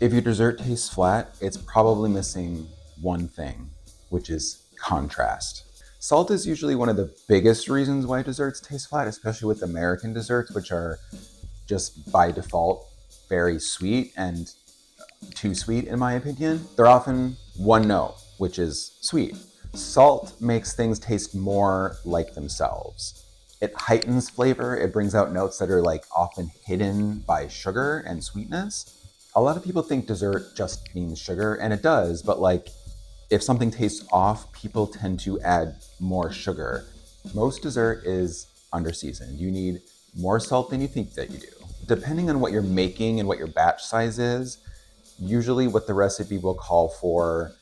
If your dessert tastes flat, it's probably missing one thing, which is contrast. Salt is usually one of the biggest reasons why desserts taste flat, especially with American desserts, which are just by default very sweet and too sweet, in my opinion. They're often one note, which is sweet. Salt makes things taste more like themselves. It heightens flavor. It brings out notes that are like often hidden by sugar and sweetness. A lot of people think dessert just means sugar, and it does, but like if something tastes off, people tend to add more sugar. Most dessert is underseasoned. You need more salt than you think that you do. Depending on what you're making and what your batch size is, usually what the recipe will call for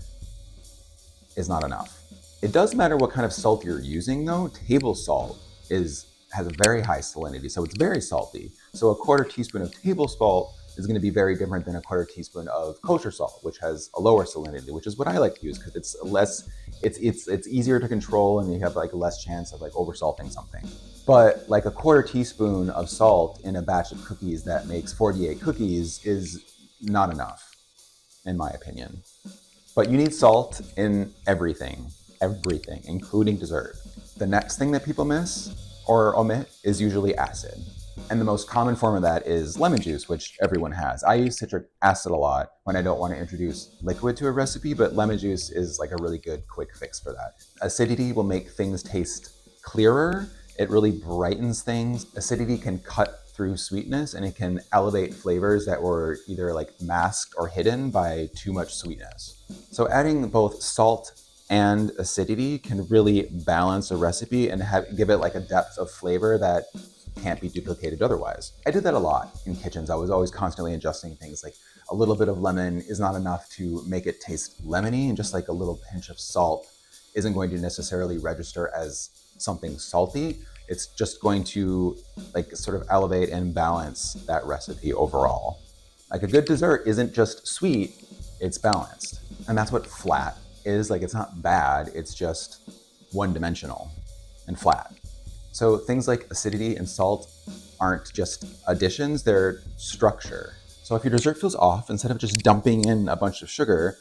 is not enough. It does matter what kind of salt you're using though. Table salt has a very high salinity, so it's very salty. So a quarter teaspoon of table salt is going to be very different than a quarter teaspoon of kosher salt, which has a lower salinity, which is what I like to use because it's easier to control and you have like less chance of like oversalting something. But like a quarter teaspoon of salt in a batch of cookies that makes 48 cookies is not enough, in my opinion. But you need salt in everything, including dessert. The next thing that people miss or omit is usually acid. And the most common form of that is lemon juice, which everyone has. I use citric acid a lot when I don't want to introduce liquid to a recipe, but lemon juice is like a really good quick fix for that. Acidity will make things taste clearer. It really brightens things. Acidity can cut through sweetness and it can elevate flavors that were either like masked or hidden by too much sweetness. So adding both salt and acidity can really balance a recipe and give it like a depth of flavor that can't be duplicated otherwise. I did that a lot in kitchens. I was always constantly adjusting things. Like a little bit of lemon is not enough to make it taste lemony, and just like a little pinch of salt isn't going to necessarily register as something salty. It's just going to like sort of elevate and balance that recipe overall. Like a good dessert isn't just sweet, it's balanced. And that's what flat is. Like it's not bad, it's just one-dimensional and flat. So things like acidity and salt aren't just additions, they're structure. So if your dessert feels off, instead of just dumping in a bunch of sugar,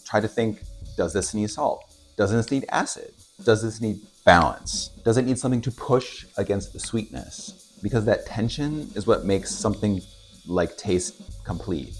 try to think, does this need salt? Does this need acid? Does this need balance? Does it need something to push against the sweetness? Because that tension is what makes something like taste complete.